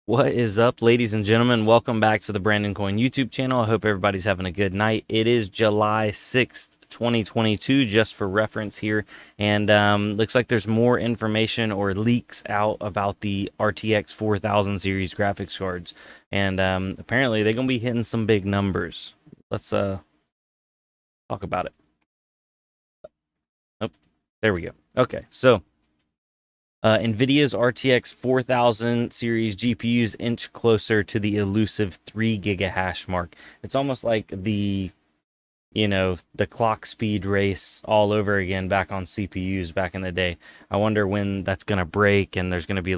What is up, ladies and gentlemen? Welcome back to the Brandon Coin YouTube channel. I hope everybody's having a good night. It is July 6th, 2022, just for reference here. And looks like there's more information or leaks out about the RTX 4000 series graphics cards. And apparently they're going to be hitting some big numbers. Let's talk about it. Oh, there we go. Okay, so NVIDIA's RTX 4000 series GPUs inch closer to the elusive 3 gigahash mark. It's almost like the clock speed race all over again back on CPUs back in the day. I wonder when that's going to break and there's going to be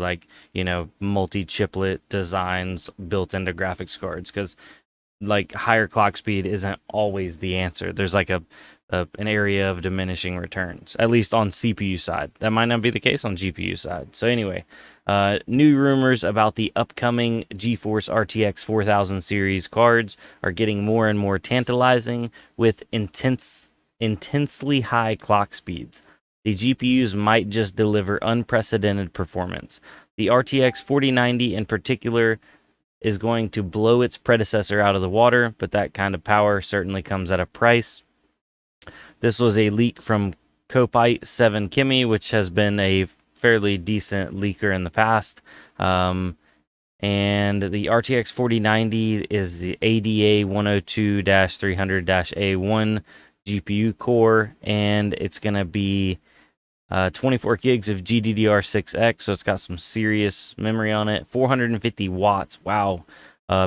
multi-chiplet designs built into graphics cards, because higher clock speed isn't always the answer. There's an area of diminishing returns, at least on CPU side. That might not be the case on GPU side. So anyway, new rumors about the upcoming GeForce RTX 4000 series cards are getting more and more tantalizing with intensely high clock speeds. The GPUs might just deliver unprecedented performance. The RTX 4090 in particular is going to blow its predecessor out of the water, but that kind of power certainly comes at a price. This was a leak from Copite 7 Kimmy, which has been a fairly decent leaker in the past. And the RTX 4090 is the ADA 102-300-A1 GPU core, and it's going to be 24 gigs of GDDR6X, so it's got some serious memory on it. 450 watts. Wow.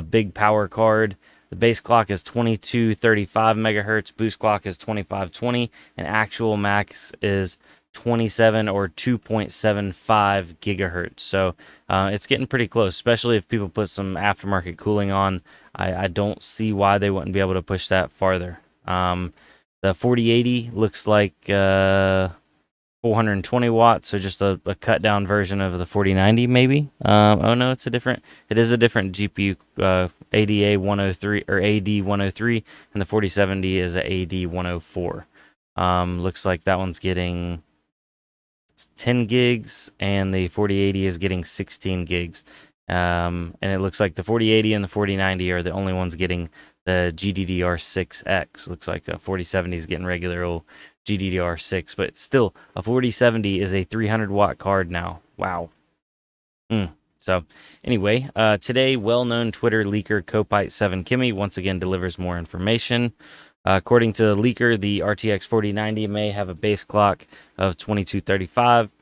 Big power card. The base clock is 2235 megahertz. Boost clock is 2520. And actual max is 27 or 2.75 gigahertz. So it's getting pretty close, especially if people put some aftermarket cooling on. I don't see why they wouldn't be able to push that farther. The 4080 looks like 420 watts, so just a cut down version of the 4090 maybe. Oh no, it is a different GPU, ADA 103 or AD 103, and the 4070 is a AD 104. Looks like that one's getting 10 gigs and the 4080 is getting 16 gigs. And it looks like the 4080 and the 4090 are the only ones getting the GDDR6X. Looks like a 4070 is getting regular old GDDR6, but still, a 4070 is a 300 watt card now. Wow. So, anyway, today, well-known Twitter leaker Copite 7 Kimmy once again delivers more information. According to the leaker, the RTX 4090 may have a base clock of 2235,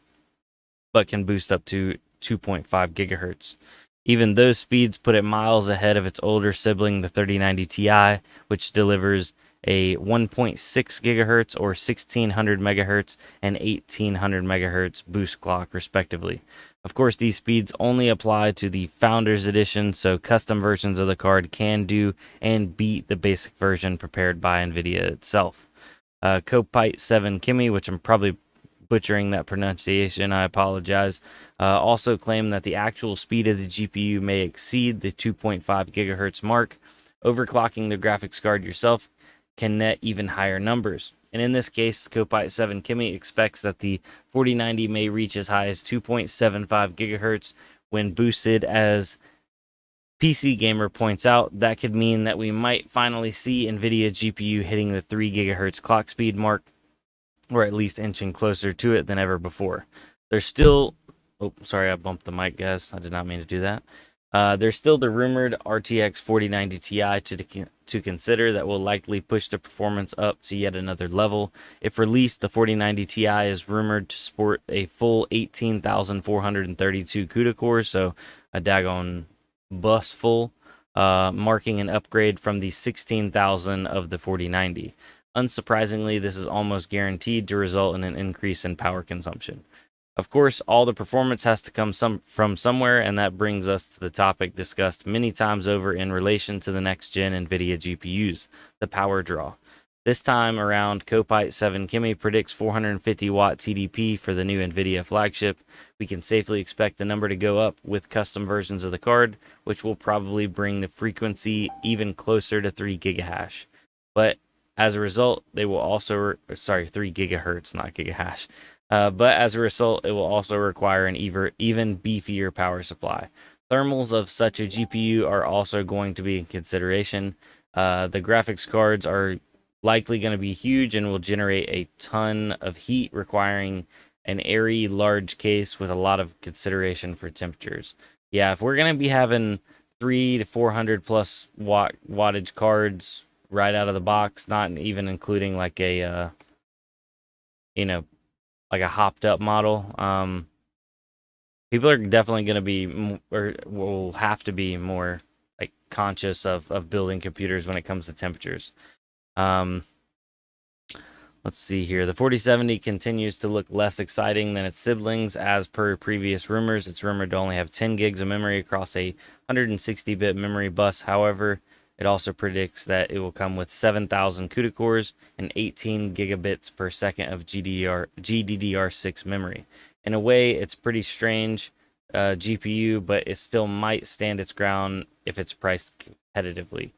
but can boost up to 2.5 gigahertz. Even those speeds put it miles ahead of its older sibling, the 3090 Ti, which delivers a 1.6 gigahertz or 1600 megahertz and 1800 megahertz boost clock, respectively. Of course, these speeds only apply to the Founders Edition, so custom versions of the card can do and beat the basic version prepared by NVIDIA itself. Copite 7 Kimmy, which I'm probably butchering that pronunciation, I apologize, also claimed that the actual speed of the GPU may exceed the 2.5 gigahertz mark. Overclocking the graphics card yourself can net even higher numbers. And in this case, Copite 7 Kimmy expects that the 4090 may reach as high as 2.75 gigahertz when boosted. As PC Gamer points out, that could mean that we might finally see NVIDIA GPU hitting the 3 gigahertz clock speed mark, or at least inching closer to it than ever before. There's still... Oh, sorry, I bumped the mic, guys. I did not mean to do that. There's still the rumored RTX 4090 Ti to consider that will likely push the performance up to yet another level. If released, the 4090 Ti is rumored to sport a full 18,432 CUDA cores, so a daggone bus full, marking an upgrade from the 16,000 of the 4090. Unsurprisingly, this is almost guaranteed to result in an increase in power consumption. Of course, all the performance has to come from somewhere, and that brings us to the topic discussed many times over in relation to the next-gen NVIDIA GPUs, the power draw. This time around, Copite 7 Kimmy predicts 450 watt TDP for the new NVIDIA flagship. We can safely expect the number to go up with custom versions of the card, which will probably bring the frequency even closer to 3 gigahash. But as a result, they will also... 3 gigahertz, not gigahash. But as a result, it will also require an even beefier power supply. Thermals of such a GPU are also going to be in consideration. The graphics cards are likely going to be huge and will generate a ton of heat, requiring an airy, large case with a lot of consideration for temperatures. Yeah, if we're going to be having 300 to 400 plus wattage cards right out of the box, not even including like a you know, like a hopped up model, people are definitely going to be or will have to be more like conscious of building computers when it comes to temperatures. Um, let's see here. The 4070 continues to look less exciting than its siblings. As per previous rumors, it's rumored to only have 10 gigs of memory across a 160-bit memory bus. However, it also predicts that it will come with 7,000 CUDA cores and 18 gigabits per second of GDDR6 memory. In a way, it's pretty strange GPU, but it still might stand its ground if it's priced competitively.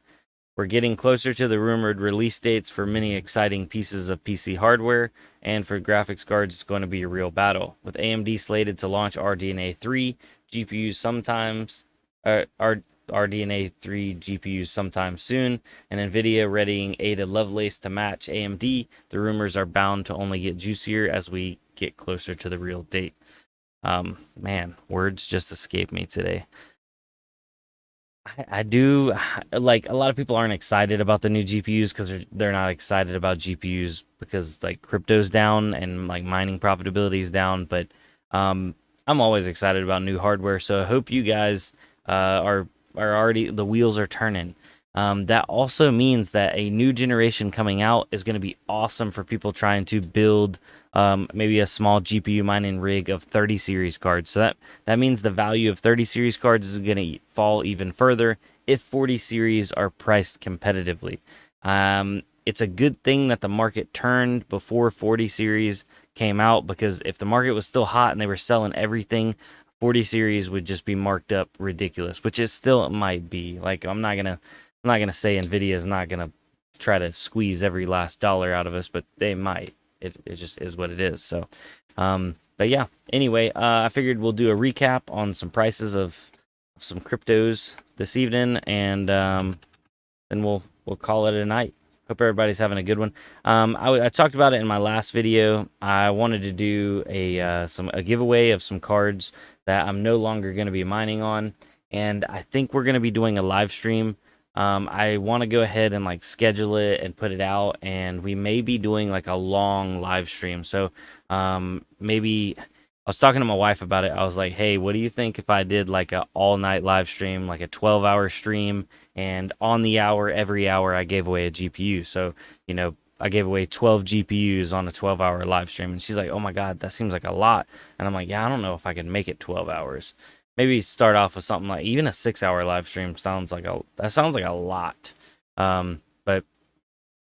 We're getting closer to the rumored release dates for many exciting pieces of PC hardware, and for graphics cards, it's going to be a real battle. With AMD slated to launch RDNA 3 GPUs sometimes, RDNA 3 GPUs sometime soon, and Nvidia readying Ada Lovelace to match AMD, the rumors are bound to only get juicier as we get closer to the real date. Man, words just escaped me today. I do like a lot of people aren't excited about the new GPUs because they're not excited about GPUs because like crypto's down and like mining profitability is down. But I'm always excited about new hardware, so I hope you guys are already the wheels are turning. That also means that a new generation coming out is going to be awesome for people trying to build maybe a small GPU mining rig of 30 series cards. So that means the value of 30 series cards is going to fall even further if 40 series are priced competitively. It's a good thing that the market turned before 40 series came out, because if the market was still hot and they were selling everything, 40 series would just be marked up ridiculous, which it still might be. Like I'm not gonna say Nvidia is not gonna try to squeeze every last dollar out of us, but they might. It just is what it is. So, but yeah. Anyway, I figured we'll do a recap on some prices of some cryptos this evening, and then we'll call it a night. Hope everybody's having a good one. I talked about it in my last video. I wanted to do a giveaway of some cards that I'm no longer going to be mining on, and I think we're going to be doing a live stream. I want to go ahead and like schedule it and put it out, and we may be doing like a long live stream. So maybe I was talking to my wife about it. I was like, hey, what do you think if I did like a all night live stream, like a 12-hour stream? And on the hour, every hour, I gave away a GPU. So, I gave away 12 GPUs on a 12-hour live stream. And she's like, oh my God, that seems like a lot. And I'm like, yeah, I don't know if I can make it 12 hours. Maybe start off with something like even a 6-hour live stream sounds like a lot. But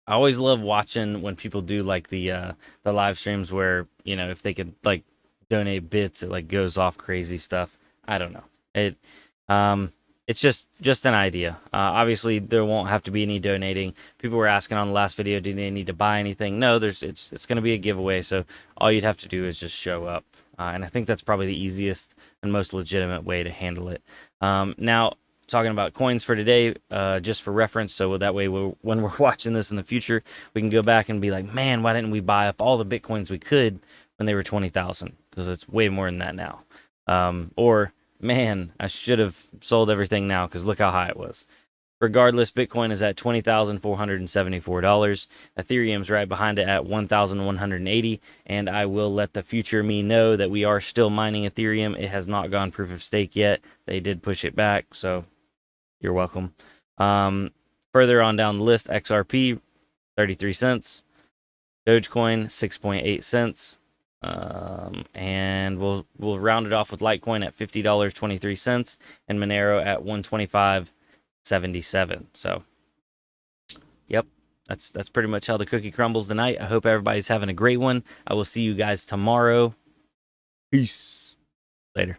I always love watching when people do like the live streams where, if they could like donate bits, it like goes off crazy stuff. I don't know. Um it's just an idea. Obviously, there won't have to be any donating. People were asking on the last video, do they need to buy anything? No, it's going to be a giveaway, so all you'd have to do is just show up. And I think that's probably the easiest and most legitimate way to handle it. Now, talking about coins for today, just for reference, so that way when we're watching this in the future, we can go back and be like, man, why didn't we buy up all the Bitcoins we could when they were 20,000? Because it's way more than that now. Or man, I should have sold everything now because look how high it was. Regardless, Bitcoin is at $20,474. Ethereum's right behind it at 1,180, and I will let the future me know that we are still mining Ethereum. It has not gone proof of stake yet. They did push it back, so you're welcome. Further on down the list, XRP 33 cents, Dogecoin 6.8 cents. And we'll round it off with Litecoin at $50.23 and Monero at $125.77. So, yep, that's pretty much how the cookie crumbles tonight. I hope everybody's having a great one. I will see you guys tomorrow. Peace. Later.